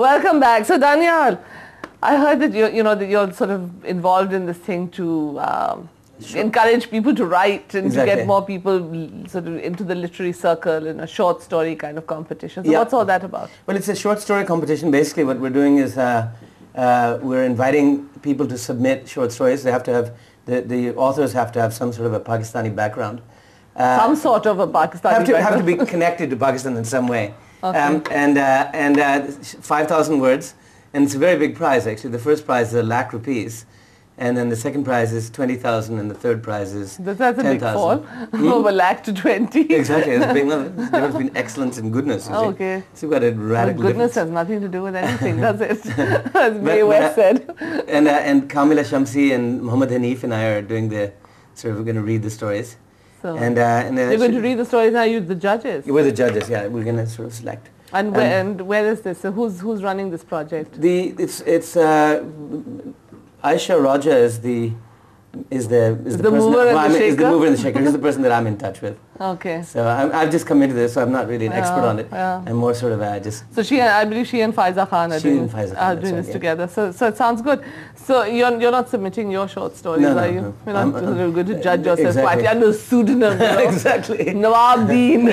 Welcome back. So Danyal, I heard that you're sort of involved in this thing to encourage people to write and to get more people sort of into the literary circle in a short story kind of competition. So what's all that about? Well, it's a short story competition. Basically, what we're doing is we're inviting people to submit short stories. They have to have the authors have to have some sort of a Pakistani background. Some sort of a Pakistani background. Have to be connected to Pakistan in some way. Okay. And 5,000 words, and it's a very big prize actually. The first prize is ₹1,00,000, and then the second prize is 20,000, and the third prize is That's a big fall. From $1,00,000 to 20. Exactly, it's big. There has been excellence in goodness. You see. Okay. So you've got a radical goodness has nothing to do with anything, does it? As Mae West said. And Kamila Shamsi and Muhammad Hanif and I are doing we're going to read the stories. So you're going to read the stories now. You're the judges. We're the judges. Yeah, we're going to sort of select. And where is this? So who's running this project? It's Aisha Raja is the mover and the shaker. Is the mover and the shaker. He's the person that I'm in touch with. Okay. So I've just come into this, so I'm not really an expert on it. Yeah. I'm more sort of just. So I believe she and Faiza Khan are doing this together. So it sounds good. So you're not submitting your short stories, are you? No. You're not going to judge yourself exactly. quietly under pseudonym. Exactly. Nawab Deen,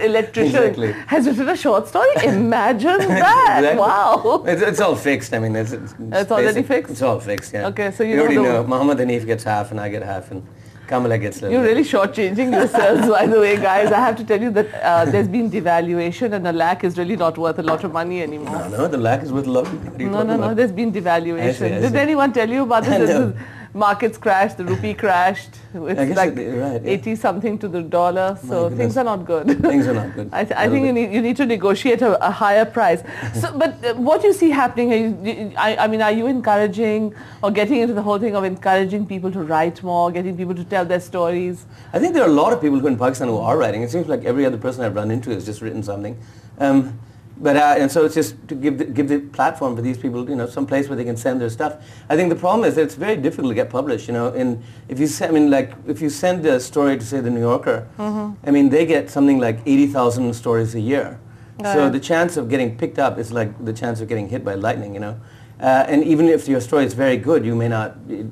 electrician, has written a short story. Imagine that! Exactly. Wow. It's all fixed. I mean, it's already fixed. It's all fixed. Yeah. Okay, so you already know. Muhammad Hanif gets half, and I get half, and Kamala gets little. You're really shortchanging yourselves, by the way, guys. I have to tell you that there's been devaluation and the lakh is really not worth a lot of money anymore. No, the lakh is worth a lot of money. No, there's been devaluation. I see. Did anyone tell you about this? Markets crashed, the rupee crashed. It's like 80 something to the dollar, so things are not good. Things are not good. I think you need to negotiate a higher price. So, but what you see happening, I mean, are you encouraging or getting into the whole thing of encouraging people to write more, getting people to tell their stories? I think there are a lot of people in Pakistan who are writing. It seems like every other person I've run into has just written something. And so it's just to give the platform for these people, some place where they can send their stuff. I think the problem is that it's very difficult to get published. If you send a story to say the New Yorker, I mean they get something like 80,000 stories a year. So the chance of getting picked up is like the chance of getting hit by lightning. And even if your story is very good, you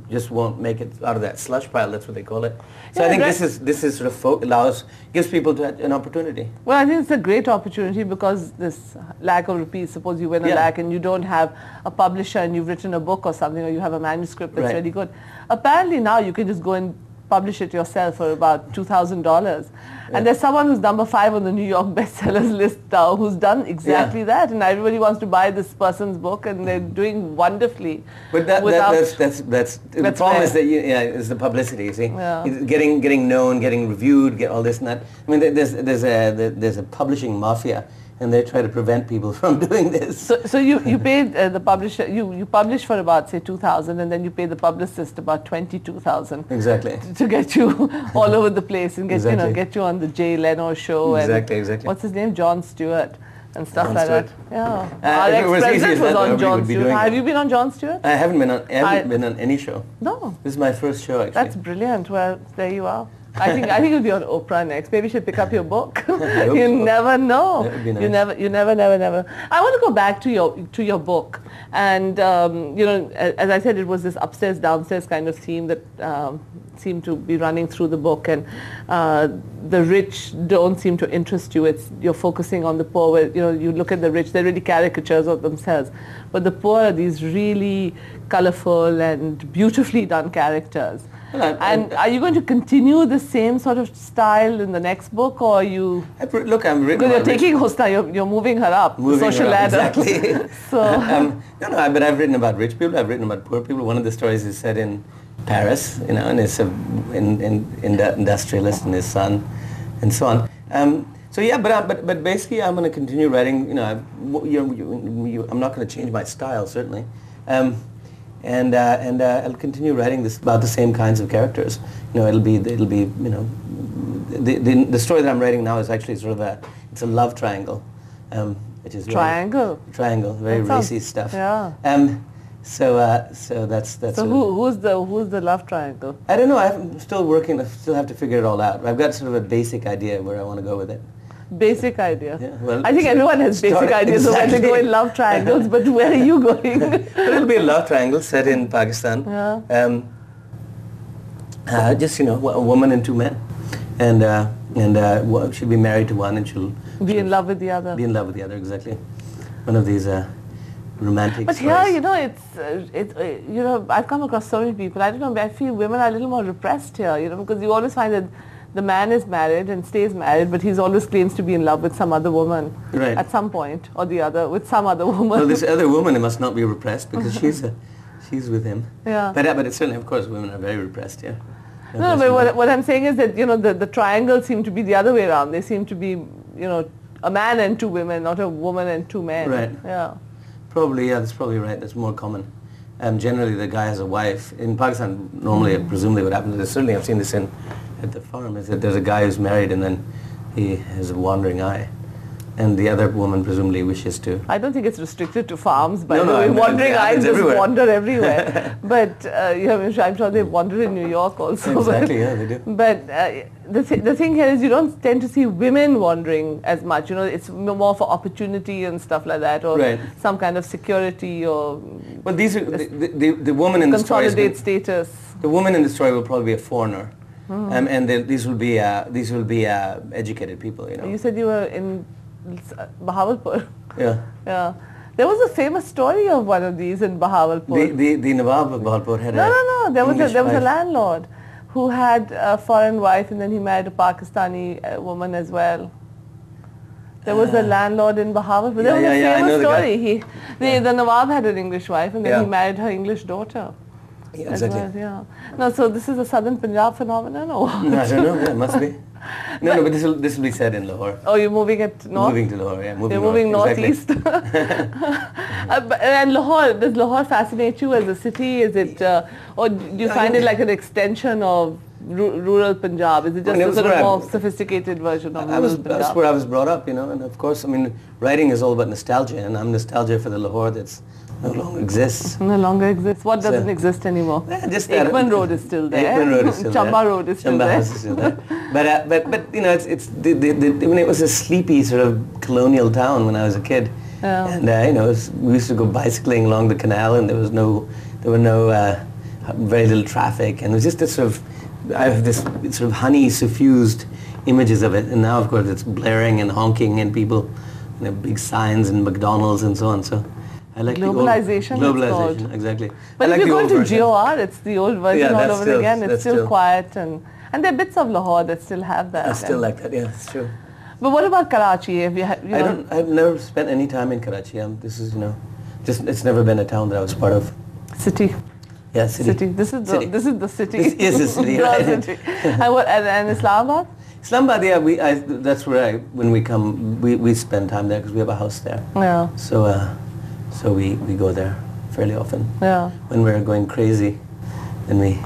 just won't make it out of that slush pile. That's what they call it. So I think this is sort of gives people an opportunity. Well, I think it's a great opportunity because this lack of rupees, suppose you win a lakh and you don't have a publisher and you've written a book or something, or you have a manuscript that's really good. Apparently now you can just go and publish it yourself for about $2,000. And there's someone who's number 5 on the New York bestsellers list now who's done exactly that, and everybody wants to buy this person's book, and they're doing wonderfully. But that's the problem is that is the publicity. You see, getting known, getting reviewed, get all this and that. I mean, there's a publishing mafia. And they try to prevent people from doing this. So you paid the publisher, you publish for about, say, 2,000, and then you pay the publicist about 22,000. Exactly. To get you all over the place and get you on the Jay Leno show. Exactly. What's his name? Jon Stewart and stuff Jon like Stewart. that. Yeah. Our ex-president was on Jon Stewart. Have you been on Jon Stewart? I haven't been on any show. No. This is my first show, actually. That's brilliant. Well, there you are. I think you'll be on Oprah next. Maybe you should pick up your book. You never know. That would be nice. You never. I want to go back to your book, and as I said, it was this upstairs downstairs kind of theme that seemed to be running through the book, and the rich don't seem to interest you. You're focusing on the poor. Where you look at the rich, they're really caricatures of themselves, but the poor are these really colorful and beautifully done characters. And are you going to continue the same sort of style in the next book, or are you? Look, I'm written. Because you're taking Husna, you're moving her up the social ladder. Exactly. So. But I've written about rich people. I've written about poor people. One of the stories is set in Paris, and it's in that industrialist and his son, and so on. But basically, I'm going to continue writing. I'm not going to change my style certainly. And I'll continue writing about the same kinds of characters. It'll be the story that I'm writing now is actually sort of it's a love triangle, which is triangle, very racy stuff. Yeah. So that's. So who's the love triangle? I don't know. I'm still working. I still have to figure it all out. I've got sort of a basic idea where I want to go with it. Basic idea. Yeah, well, I think everyone has basic ideas of where to go in love triangles, but where are you going? But it'll be a love triangle set in Pakistan. Yeah. Just, a woman and two men. And she'll be married to one and she'll Be in love with the other. be in love with the other, exactly. One of these romantic But stories. here, I've come across so many people. I don't know, I feel women are a little more repressed here, because you always find that the man is married and stays married, but he's always claims to be in love with some other woman Right. at some point or the other, with some other woman. Well, this other woman must not be repressed because she's with him. Yeah. But it's certainly, of course, women are very repressed, yeah. No, but what I'm saying is that, the triangles seem to be the other way around. They seem to be, a man and two women, not a woman and two men. Right. Yeah. Probably, yeah, that's probably right. That's more common. Generally, the guy has a wife. In Pakistan, normally, presumably what happens, certainly I've seen this at the farm, is that there's a guy who's married and then he has a wandering eye. And the other woman presumably wishes to. I don't think it's restricted to farms, by No, the no, way. I mean, Wandering it happens eyes just everywhere. wander everywhere. But I'm sure they wander in New York also. Exactly, yeah, they do. But the thing here is you don't tend to see women wandering as much. It's more for opportunity and stuff like that, or Right. some kind of security or Well, these are the woman in the story. consolidate status. The woman in the story will probably be a foreigner, and these will be educated people. You said you were in Bahawalpur. Yeah. Yeah. There was a famous story of one of these in Bahawalpur. The Nawab of Bahawalpur had No. There was English a wife. landlord who had a foreign wife, and then he married a Pakistani woman as well. There was a landlord in Bahawalpur. There was a I know famous the guy. story. The Nawab had an English wife, and then Yeah. he married her English daughter. Yeah, as exactly. well, yeah. No, so this is a southern Punjab phenomenon, or? No, I don't know. Yeah, it must be. No, but this will be said in Lahore. Oh, you're moving it north? Moving to Lahore, yeah. You're moving exactly. northeast. And Lahore, does Lahore fascinate you as a city? Is it, or do you find it like an extension of rural Punjab? Is it just a sort of more sophisticated version of rural Punjab? That's where I was brought up, and of course, writing is all about nostalgia, and I'm nostalgia for the Lahore that's no longer exists. No longer exists. What doesn't exist anymore? Just that. Ekman Road is still there. Ekman Road is still there. Chamba Road is still Chamba there. House is still there. But it was a sleepy sort of colonial town when I was a kid. Yeah. And we used to go bicycling along the canal, and there were no very little traffic, and it was just this sort of, I have this sort of honey suffused images of it, and now of course it's blaring and honking and people, big signs and McDonald's and so on. So I like Globalization, the old, it's called. globalization, exactly. But I like if you the go old to version. GOR, it's the old version Yeah, all that's over still- again. It's that's still still- quiet, and there are bits of Lahore that still have that. I still like that. Yeah, it's true. But what about Karachi? Have you, I've never spent any time in Karachi. This is just it's never been a town that I was part of. City. Yeah, city. This is the city. This is the city, The right. city. And Islamabad? Islamabad, yeah, that's where when we come, we spend time there because we have a house there. Yeah. So we go there fairly often. Yeah. When we're going crazy, then we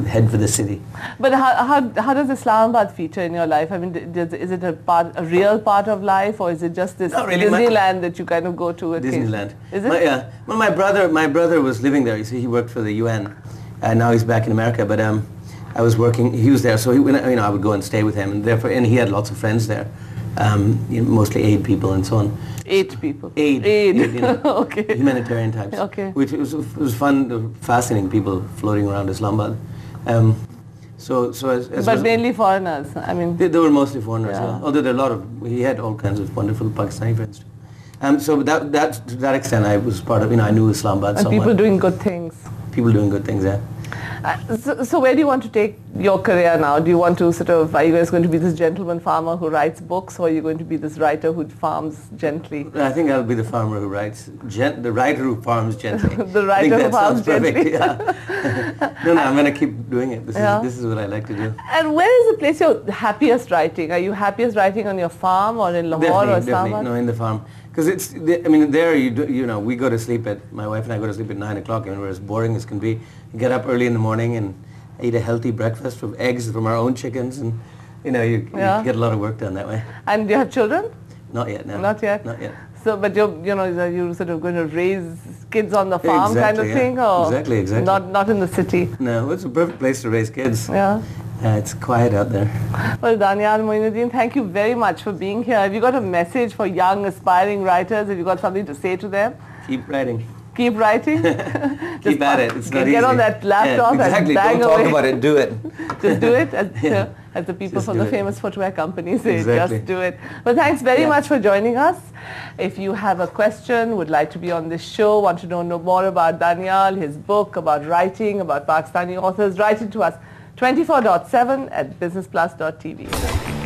head for the city. But how does Islamabad feature in your life? I mean, is it a real part of life, or is it just this Not really. Disneyland that you kind of go to? Disneyland. Is it? Yeah. Well, my brother was living there. You see, he worked for the UN, and now he's back in America. But I was working. He was there, so I would go and stay with him, and he had lots of friends there, mostly aid people and so on. 8 people. Aid. Okay. Humanitarian types. Okay. Which was fun, fascinating people floating around Islamabad. But mainly foreigners. I mean. They were mostly foreigners. Yeah. Yeah. Although there are he had all kinds of wonderful Pakistani friends too. So that to that extent, I was part of. I knew Islamabad And somewhat. people doing good things. People doing good things. Yeah. So where do you want to take your career now? Do you want to are you guys going to be this gentleman farmer who writes books, or are you going to be this writer who farms gently? I think I'll be the farmer who writes, the writer who farms gently. The writer who farms gently. Yeah. No, I'm going to keep doing it. This is what I like to do. And where is the place you're happiest writing? Are you happiest writing on your farm or in Lahore or Islamabad? Definitely, no, in the farm. Because there we go to sleep my wife and I go to sleep at 9 o'clock, and we're as boring as can be. You get up early in the morning and eat a healthy breakfast with eggs from our own chickens, and you get a lot of work done that way. And do you have children? Not yet, no. Not yet? Not yet. So, but you're sort of going to raise kids on the farm kind of thing, or Exactly. not in the city? No, it's a perfect place to raise kids. Yeah. It's quiet out there. Well, Danyal Moinuddin, thank you very much for being here. Have you got a message for young aspiring writers? Have you got something to say to them? Keep writing. Keep writing? Keep at it. It's not easy. Get on that laptop exactly. and bang Don't away. talk about it. Do it. Just do it. As the people Just from do the it. famous footwear company say, Exactly. just do it. Well, thanks very much for joining us. If you have a question, would like to be on this show, want to know more about Danyal, his book, about writing, about Pakistani authors, write it to us 24/7 at businessplus.tv.